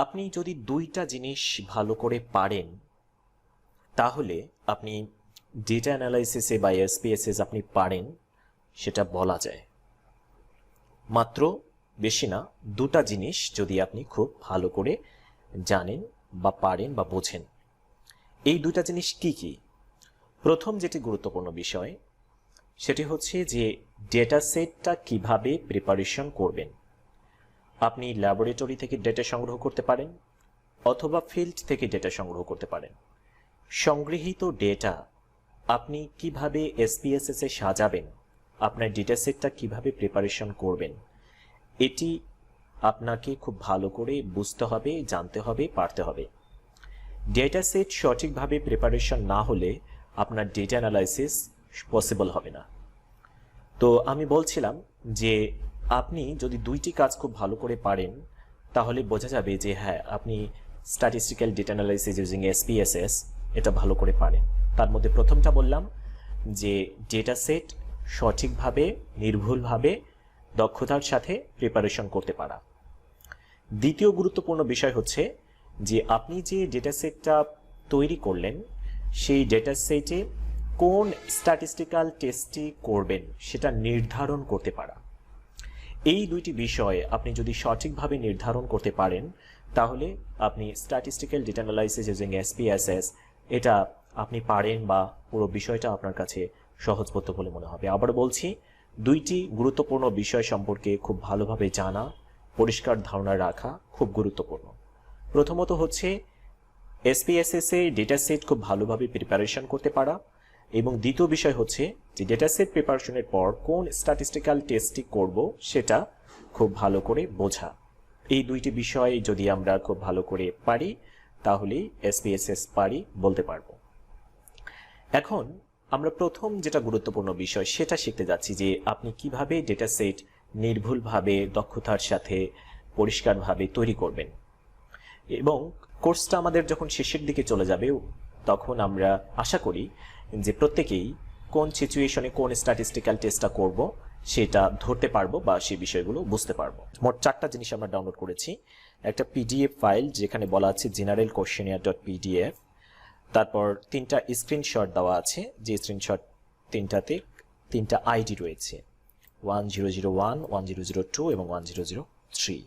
আপনি যদি দুইটা জিনিস ভালো করে পারেন তাহলে আপনি ডেটা অ্যানালাইসিসে বা এসপিএসএস আপনি পারেন সেটা বলা যায়। মাত্র বেশি না, দুটা জিনিস যদি আপনি খুব ভালো করে জানেন বা পারেন বা বোঝেন। এই দুটা জিনিস কি কি? প্রথম যেটি গুরুত্বপূর্ণ বিষয় সেটি হচ্ছে যে ডেটা সেটটা কিভাবে প্রিপারেশন করবেন। আপনি ল্যাবরেটরি থেকে ডেটা সংগ্রহ করতে পারেন অথবা ফিল্ড থেকে ডেটা সংগ্রহ করতে পারেন। সংগৃহীত ডেটা আপনি কিভাবে এসপিএসএস এ সাজাবেন, আপনার ডেটা সেটটা কিভাবে প্রিপারেশন করবেন, এটি আপনাকে খুব ভালো করে বুঝতে হবে, জানতে হবে, পারতে হবে। ডেটা সেট সঠিকভাবে প্রিপারেশন না হলে আপনার ডেটা অ্যানালাইসিস পসিবল হবে না। তো আমি বলছিলাম যে আপনি যদি দুইটি কাজ খুব ভালো করে পারেন তাহলে বোঝা যাবে যে হ্যাঁ, আপনি statistical data analysis using SPSS এটা ভালো করে পারেন। তার মধ্যে প্রথমটা বললাম যে ডেটা সেট সঠিকভাবে, নির্ভুলভাবে, দক্ষতার সাথে প্রিপারেশন করতে পারা। দ্বিতীয় গুরুত্বপূর্ণ বিষয় হচ্ছে যে আপনি যে ডেটা সেটটা তৈরি করলেন সেই ডেটা সেটে কোন স্ট্যাটিস্টিক্যাল টেস্টটি করবেন সেটা নির্ধারণ করতে পারা। এই দুইটি বিষয় আপনি যদি সঠিকভাবে নির্ধারণ করতে পারেন তাহলে আপনি statistical data analysis using SPSS এটা আপনি পারেন বা পুরো বিষয়টা আপনার কাছে সহজবোধ্য বলে মনে হবে। আবার বলছি, দুইটি গুরুত্বপূর্ণ বিষয় সম্পর্কে খুব ভালোভাবে জানা, পরিষ্কার ধারণা রাখা খুব গুরুত্বপূর্ণ। প্রথমত হচ্ছে এসপিএসএস এর ডেটা সেট খুব ভালোভাবে প্রিপারেশন করতে পারা, এবং দ্বিতীয় বিষয় হচ্ছে যে ডেটা সেট প্রিপারেশনের পর কোন স্ট্যাটিস্টিক্যাল টেস্টটি করব সেটা খুব ভালো করে বোঝা। এই দুইটি বিষয় যদি আমরা খুব ভালো করে পারি তাহলেই এসপিএসএস পারি বলতে পারবো। এখন আমরা প্রথম যেটা গুরুত্বপূর্ণ বিষয় সেটা শিখতে যাচ্ছি যে আপনি কিভাবে ডেটা সেট নির্ভুলভাবে, দক্ষতার সাথে, পরিষ্কারভাবে তৈরি করবেন। এবং কোর্সটা আমাদের যখন শেষের দিকে চলে যাবে তখন আমরা আশা করি যে প্রত্যেকেই কোন সিচুয়েশনে কোন স্ট্যাটিস্টিক্যাল টেস্টটা করব সেটা ধরতে পারবো বা সেই বিষয়গুলো বুঝতে পারবো। মোট 4টা জিনিস আমরা ডাউনলোড করেছি। একটা পিডিএফ ফাইল যেখানে বলা আছে জেনারেল কোয়েশ্চেনিয়ার .pdf, তারপর 3টা স্ক্রিনশট দেওয়া আছে, যে স্ক্রিনশট 3টাতে 3টা আইডি রয়েছে, 1001, 1002 এবং 1003।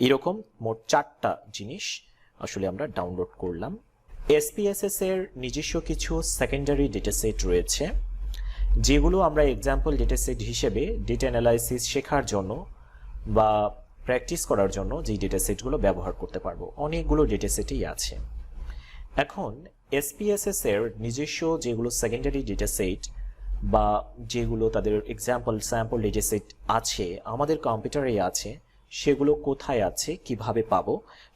এরকম মোট 4টা জিনিস আসলে আমরা ডাউনলোড করলাম। এসপিএসএস এর নিজস্ব কিছু সেকেন্ডারি ডেটা সেট রয়েছে যেগুলো আমরা এক্সাম্পল ডেটা সেট হিসেবে ডেটা অ্যানালাইসিস শেখার জন্য বা প্র্যাকটিস করার জন্য যেই ডেটা সেটগুলো ব্যবহার করতে পারবো। অনেকগুলো ডেটা সেটই আছে। এখন এসপিএসএস এর নিজস্ব যেগুলো সেকেন্ডারি ডেটা সেট বা যেগুলো তাদের এক্সাম্পল স্যাম্পল ডেটা সেট আছে, আমাদের কম্পিউটারে আছে, সেগুলো কোথায় আছে, কিভাবে পাবো,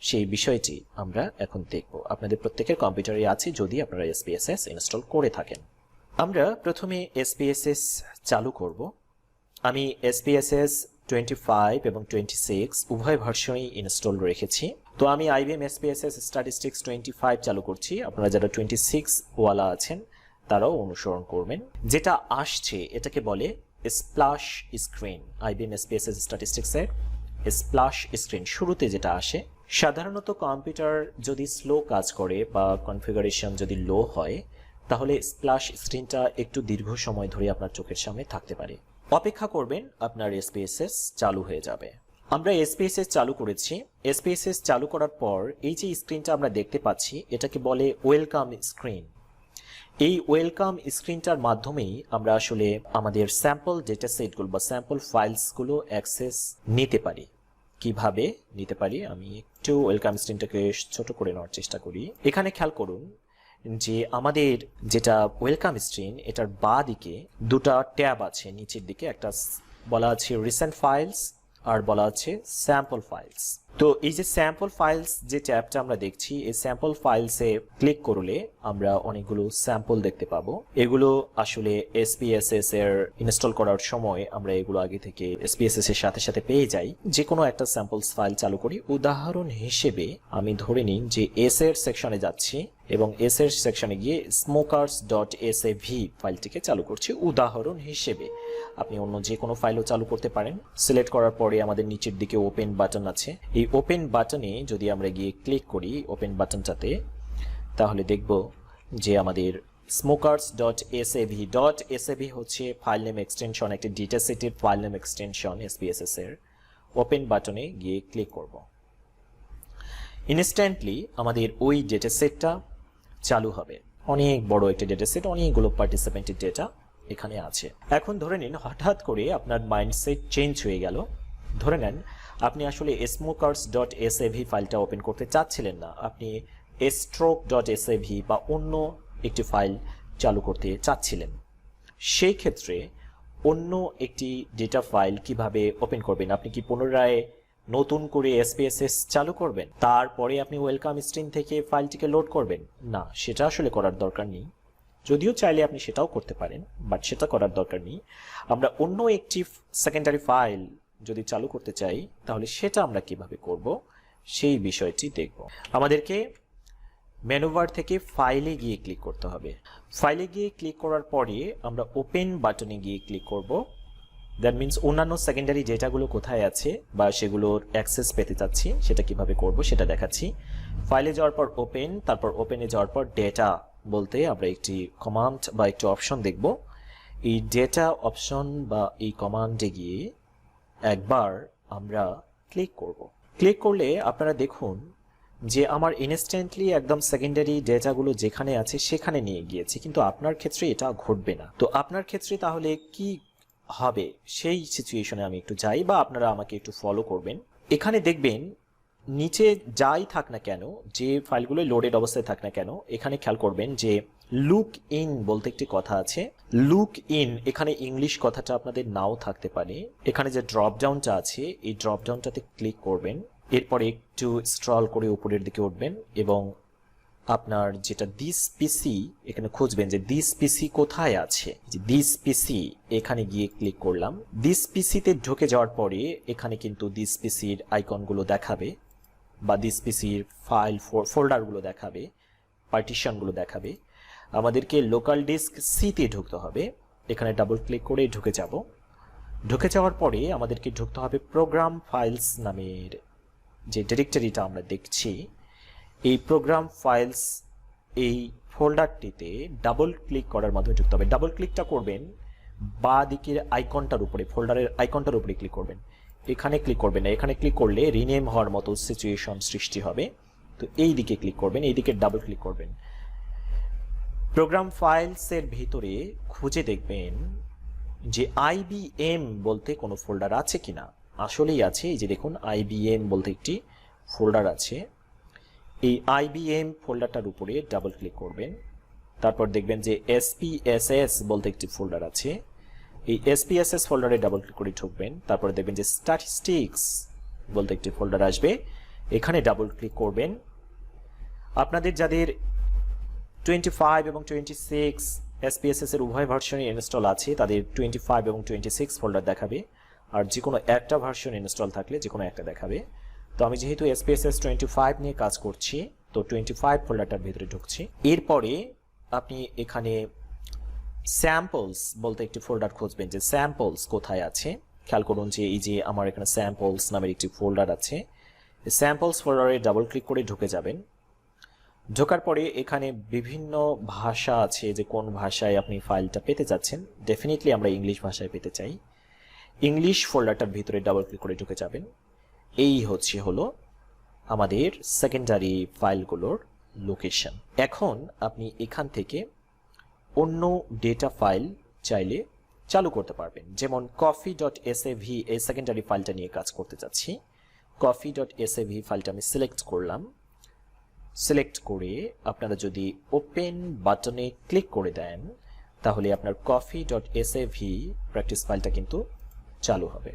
সেই বিষয়টি আমরা এখন দেখব। আপনাদের প্রত্যেকের কম্পিউটারে আছে যদি আপনারা এসপিএসএস ইনস্টল করে থাকেন। আমরা প্রথমে এসপিএসএস চালু করব। আমি এসপিএসএস 25 এবং 26 উভয় ভার্সনই ইনস্টল রেখেছি। তো আমি আইবিএম এসপিএসএস স্ট্যাটিস্টিক্স 25 চালু করছি। আপনারা যারা 26 ওয়ালা আছেন তারাও অনুসরণ করবেন। যেটা আসছে এটাকে বলে স্প্ল্যাশ স্ক্রিন। আইবিএম এসপিএসএস স্ট্যাটিস্টিক্সের স্প্ল্যাশ স্ক্রিন শুরুতে যেটা আসে। সাধারণত কম্পিউটার যদি স্লো কাজ করে বা কনফিগারেশন যদি লো হয় তাহলে স্প্ল্যাশ স্ক্রিনটা একটু দীর্ঘ সময় ধরে আপনার চোখের সামনে থাকতে পারে। অপেক্ষা করবেন, আপনার এসপিএসএস চালু হয়ে যাবে। আমরা এসপিএসএস চালু করেছি। এসপিএসএস চালু করার পর এই যে স্ক্রিনটা আমরা দেখতে পাচ্ছি এটাকে বলে ওয়েলকাম স্ক্রিন। এই ওয়েলকাম স্ক্রিনটার মাধ্যমেই আমরা আসলে আমাদের স্যাম্পল ডেটা সেটগুলো বা স্যাম্পল ফাইলসগুলো অ্যাক্সেস নিতে পারি। কিভাবে নিতে পারি আমি একটু ওয়েলকাম স্ক্রিনটাকে ছোট করে নেওয়ার চেষ্টা করি। এখানে খেয়াল করুন যে আমাদের যেটা ওয়েলকাম স্ক্রিন এটার বাঁ দিকে দুটা ট্যাব আছে। নিচের দিকে একটা বলা আছে রিসেন্ট ফাইলস আর বলা আছে স্যাম্পল ফাইলস। তো এই যে স্যাম্পল ফাইলস যে ট্যাবটা আমরা দেখছি, এই স্যাম্পল ফাইলসে ক্লিক করলে আমরা অনেকগুলো স্যাম্পল দেখতে পাবো। এগুলো আসলে এসপিএসএস এর ইনস্টল করার সময় আমরা এগুলো আগে থেকে এসপিএসএস এর সাথে সাথে পেয়ে যাই। যে কোনো একটা স্যাম্পলস ফাইল চালু করি। উদাহরণ হিসেবে আমি ধরে নিন যে এস এর সেকশনে যাচ্ছি এবং এস এর সেকশনে গিয়ে smokers.sav ফাইলটিকে চালু করছি উদাহরণ হিসেবে। আপনি অন্য যে কোনো ফাইলও চালু করতে পারেন। সিলেক্ট করার পরে আমাদের নিচের দিকে ওপেন বাটন আছে। এই ওপেন বাটনে যদি আমরা গিয়ে ক্লিক করি ওপেন বাটনটাতে, তাহলে দেখব যে আমাদের smokers.sav হচ্ছে ফাইল নেম এক্সটেনশন, একটি ডেটা সেটের ফাইল নেম এক্সটেনশন SPSS এর। ওপেন বাটনে গিয়ে ক্লিক করব, ইনস্ট্যান্টলি আমাদের ওই ডেটা সেটটা চালু হবে। অনেক বড় একটা ডেটা সেট, অনেকগুলো পার্টিসিপেন্টের ডেটা এখানে আছে। এখন ধরে নিন হঠাৎ করে আপনার মাইন্ডসেট চেঞ্জ হয়ে গেল, ধরে নেন আপনি আসলে smokers.sav ফাইলটা ওপেন করতে চাচ্ছিলেন না, আপনি stroke.sav বা অন্য একটি ফাইল চালু করতে চাচ্ছিলেন। সেই ক্ষেত্রে অন্য একটি ডেটা ফাইল কিভাবে ওপেন করবেন? আপনি কি পুনরায় নতুন করে SPSS চালু করবেন, তারপরে আপনি ওয়েলকাম স্ক্রিন থেকে ফাইলটিকে লোড করবেন? না, সেটা আসলে করার দরকার নেই। যদিও চাইলে আপনি সেটাও করতে পারেন, বাট সেটা করার দরকার নেই। আমরা অন্য একটি সেকেন্ডারি ফাইল যদি চালু করতে চাই, তাহলে সেটা আমরা কিভাবে করব সেই বিষয়টি দেখব। আমাদেরকে মেনু বার থেকে ফাইলে গিয়ে ক্লিক করতে হবে। ফাইলে গিয়ে ক্লিক করার পরে আমরা ওপেন বাটনে গিয়ে ক্লিক করব। দ্যাট মিনস অন্যান্য সেকেন্ডারি ডেটাগুলো কোথায় আছে বা সেগুলোর অ্যাক্সেস পেতে চাচ্ছি, সেটা কিভাবে করব সেটা দেখাচ্ছি। ফাইলে যাওয়ার পর ওপেন, তারপর ওপেনে যাওয়ার পর ডেটা বলতে আমরা একটি কমান্ড বা একটি অপশন দেখব। এই ডেটা অপশন বা এই কমান্ডে গিয়ে একবার আমরা ক্লিক করব। ক্লিক করলে আপনারা দেখুন যে আমার ইনস্ট্যান্টলি একদম সেকেন্ডারি ডেটাগুলো যেখানে আছে সেখানে নিয়ে গিয়েছে, কিন্তু আপনার ক্ষেত্রে এটা ঘটবে না। তো আপনার ক্ষেত্রে তাহলে কি হবে সেই সিচুয়েশনে আমি একটু যাই, বা আপনারা আমাকে একটু ফলো করবেন। এখানে দেখবেন নিচে যাই থাক না কেন, যে ফাইলগুলো লোডেড অবস্থায় থাক না কেন, এখানে খেয়াল করবেন যে লুক ইন বলতে একটি কথা আছে। লুক ইন, এখানে ইংলিশ কথাটা আপনাদের নাও থাকতে পারে। এখানে যে ড্রপ ডাউনটা আছে, এই ড্রপ ডাউনটাতে ক্লিক করবেন, এরপরে একটু স্ক্রল করে উপরের দিকে উঠবেন এবং আপনার যেটা দিস পিসি এখানে খুঁজবেন যে দিস পিসি কোথায় আছে। যে দিস পিসি এখানে গিয়ে ক্লিক করলাম। দিস পিসিতে ঢুকে যাওয়ার পরে এখানে কিন্তু দিস পিসির আইকনগুলো দেখাবে বা দিস পিসির ফাইল ফোল্ডারগুলো দেখাবে, পার্টিশনগুলো দেখাবে। আমাদেরকে লোকাল ডিস্ক সিতে ঢুকতে হবে। এখানে ডাবল ক্লিক করে ঢুকে যাব। ঢুকে যাওয়ার পরে আমাদেরকে ঢুকতে হবে প্রোগ্রাম ফাইলস নামের যে ডিরেক্টরিটা আমরা দেখছি। এই প্রোগ্রাম ফাইলস এই ফোল্ডারটিতে ডাবল ক্লিক করার মাধ্যমে ঢুকতে হবে। ডাবল ক্লিকটা করবেন বাঁ দিকের আইকনটার উপরে, ফোল্ডারের আইকনটার উপরে ক্লিক করবেন। এখানে ক্লিক করবেন না, এখানে ক্লিক করলে রিনেম হওয়ার মতো সিচুয়েশন সৃষ্টি হবে। তো এই দিকে ক্লিক করবেন, এই দিকে ডাবল ক্লিক করবেন। প্রোগ্রাম ফাইলসের ভিতরে খুঁজে দেখবেন যে IBM বলতে কোনো ফোল্ডার আছে কিনা। আসলেই আছে, এই যে দেখুন IBM বলতে একটি ফোল্ডার আছে। এই IBM ফোল্ডারটার উপরে ডাবল ক্লিক করবেন। তারপর দেখবেন যে SPSS বলতে একটি ফোল্ডার আছে। এই SPSS ফোল্ডারে ডাবল ক্লিক করে ঢুকবেন। তারপরে দেখবেন যে স্ট্যাটিস্টিক্স বলতে একটি ফোল্ডার আসবে, এখানে ডাবল ক্লিক করবেন। আপনাদের যাদের 25 এবং 26 SPSS এর উভয় ভার্সনে ইনস্টল আছে, তাদের 25 এবং 26 ফোল্ডার দেখাবে, আর যে কোনো একটা ভার্সন ইনস্টল থাকলে যে কোনো একটা দেখাবে। তো আমি যেহেতু SPSS 25 নিয়ে কাজ করছি, তো 25 ফোল্ডারটার ভিতরে ঢুকছি। এরপরে আপনি এখানে স্যাম্পলস বলতে একটি ফোল্ডার খুঁজবেন যে স্যাম্পলস কোথায় আছে। খেয়াল করুন যে এই যে আমার এখানে স্যাম্পলস নামের একটি ফোল্ডার আছে। স্যাম্পলস ফোল্ডারে ডাবল ক্লিক করে ঢুকে যাবেন। ঢোকার পরে এখানে বিভিন্ন ভাষা আছে, যে কোন ভাষায় আপনি ফাইলটা পেতে চাচ্ছেন। ডেফিনেটলি আমরা ইংলিশ ভাষায় পেতে চাই। ইংলিশ ফোল্ডারটার ভিতরে ডাবল ক্লিক করে ঢুকে যাবেন। এই হলো আমাদের সেকেন্ডারি ফাইলগুলোর লোকেশন। এখন আপনি এখান থেকে অন্য ডেটা ফাইল চাইলে চালু করতে পারবেন। যেমন coffee.sav এই সেকেন্ডারি ফাইলটা নিয়ে কাজ করতে যাচ্ছি। coffee.sav ফাইলটা আমি সিলেক্ট করলাম। সিলেক্ট করে আপনারা যদি ওপেন বাটনে ক্লিক করে দেন, তাহলে আপনার coffee.sav প্র্যাকটিস ফাইলটা কিন্তু চালু হবে।